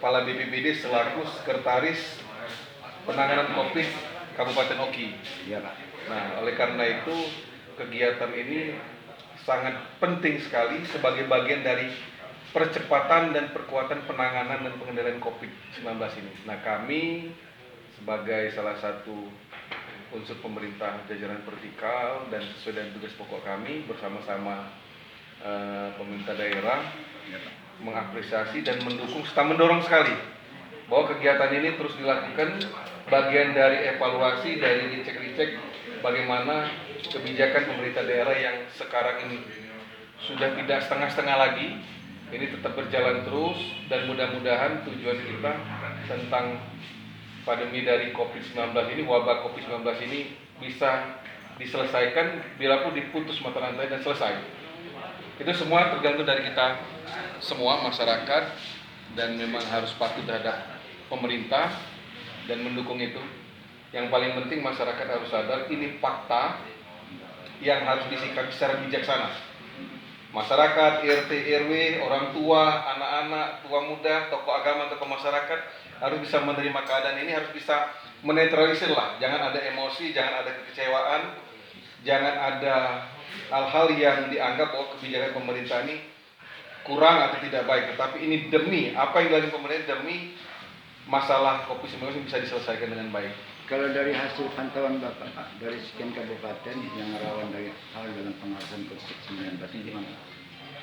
Kepala BPBD selaku Sekretaris Penanganan COVID Kabupaten Oki. Iya Pak. Nah, oleh karena itu kegiatan ini sangat penting sekali sebagai bagian dari percepatan dan perkuatan penanganan dan pengendalian COVID-19 ini. Nah, kami sebagai salah satu unsur pemerintah jajaran vertikal dan sesuai dengan tugas pokok kami bersama-sama pemerintah daerah mengapresiasi dan mendukung serta mendorong sekali bahwa kegiatan ini terus dilakukan bagian dari evaluasi, dari dicek-dicek bagaimana kebijakan pemerintah daerah yang sekarang ini sudah tidak setengah-setengah lagi, ini tetap berjalan terus dan mudah-mudahan tujuan kita tentang pandemi dari COVID-19 ini, wabah COVID-19 ini bisa diselesaikan bila pun diputus mata rantai dan selesai. Itu semua tergantung dari kita semua masyarakat dan memang harus patuh terhadap pemerintah dan mendukung itu. Yang paling penting masyarakat harus sadar ini fakta yang harus disikapi secara bijaksana. Masyarakat, RT, RW, orang tua, anak-anak, tua muda, tokoh agama, tokoh masyarakat harus bisa menerima keadaan ini, harus bisa menetralisir lah. Jangan ada emosi, jangan ada kekecewaan, jangan ada hal-hal yang dianggap bahwa kebijakan pemerintah ini kurang atau tidak baik. Tetapi ini demi apa yang dilakukan pemerintah, demi masalah COVID-19 bisa diselesaikan dengan baik. Kalau dari hasil pantauan Bapak Pak, dari sekian kabupaten yang rawan dari hal dalam pengawasan COVID-19 ini gimana?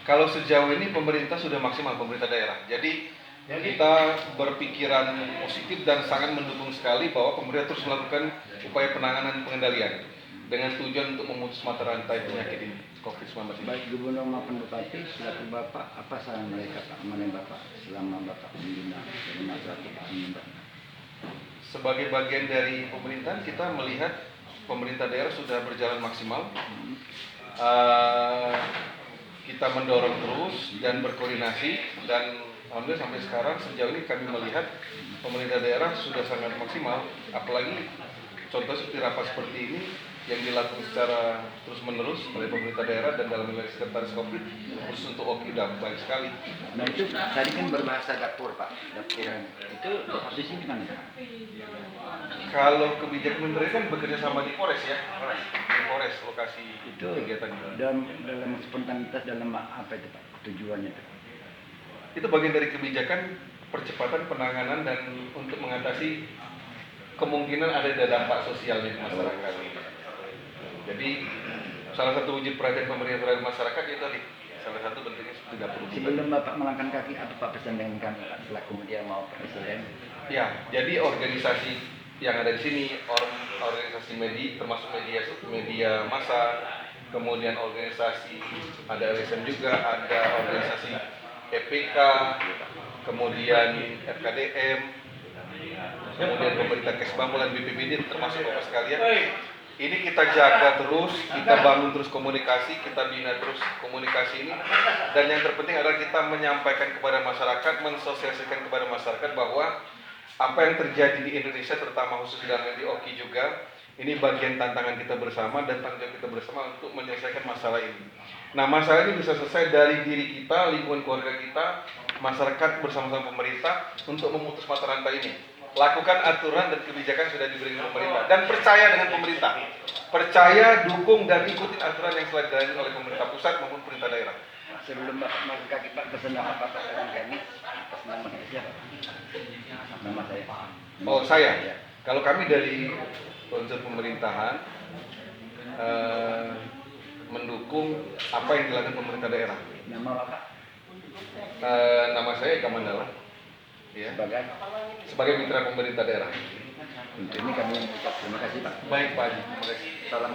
Kalau sejauh ini pemerintah sudah maksimal, pemerintah daerah. Jadi kita berpikiran positif dan sangat mendukung sekali bahwa pemerintah terus melakukan upaya penanganan pengendalian dengan tujuan untuk memutus mata rantai penyakit ini, COVID-19 ini. Baik Gubernur maupun Bupati, selaku Bapak, apa saran mereka Pak, mengenai Bapak selama Bapak membina dari masyarakat Pak? Sebagai bagian dari pemerintahan, kita melihat pemerintah daerah sudah berjalan maksimal. Kita mendorong terus dan berkoordinasi, dan alhamdulillah sampai sekarang sejauh ini kami melihat pemerintah daerah sudah sangat maksimal. Apalagi contoh seperti rapat seperti ini yang dilakukan secara terus-menerus oleh pemerintah daerah dan dalam wilayah sekretaris COVID khusus untuk Oki sudah baik sekali. Nah itu tadi kan berbahasa dapur Pak, dapur itu posisinya mana Pak? Kalau kebijakan pemerintah kan bekerja sama di Polres ya, di Polres lokasi Itu kegiatan itu. dalam spontanitas dalam apa itu Pak tujuannya itu? Itu bagian dari kebijakan percepatan penanganan dan untuk mengatasi kemungkinan ada dampak sosialnya di masyarakat. Jadi salah satu wujud perhatian pemerintah terhadap masyarakat itu tadi salah satu bentuknya seperti dapur. Sebelum Bapak melangkahkan kaki, apa Pak pesan dengan kami Pak selaku media mau presiden? Ya, jadi organisasi yang ada di sini, organisasi media, termasuk media massa, kemudian organisasi ada LSM juga, ada organisasi EPK, kemudian FKDM, kemudian pemerintah Kesbangpol dan BPBD termasuk Bapak sekalian. Ini kita jaga terus, kita bangun terus komunikasi, kita bina terus komunikasi ini, dan yang terpenting adalah kita menyampaikan kepada masyarakat, mensosialisasikan kepada masyarakat bahwa apa yang terjadi di Indonesia, terutama khusus di Oki juga, ini bagian tantangan kita bersama dan tanggung jawab kita bersama untuk menyelesaikan masalah ini. Nah, masalah ini bisa selesai dari diri kita, lingkungan keluarga kita, masyarakat bersama-sama pemerintah untuk memutus mata rantai ini. Lakukan aturan dan kebijakan sudah diberikan pemerintah dan percaya dengan pemerintah. Percaya, dukung dan ikutin aturan yang telah dijalani oleh pemerintah pusat maupun pemerintah daerah. Sebelum Bapak melangkah kaki Pak pesan apa Pak dengan kami atas nama siapa? Nama saya. Oh saya. Kalau kami dari unsur pemerintahan mendukung apa yang dilakukan pemerintah daerah. Nama Bapak? Nama saya Eka Mandala. Ya. Sebagai mitra pemerintah daerah. Untuk ini kami mengucap terima kasih Pak. Baik Pak Haji, terima kasih. Salam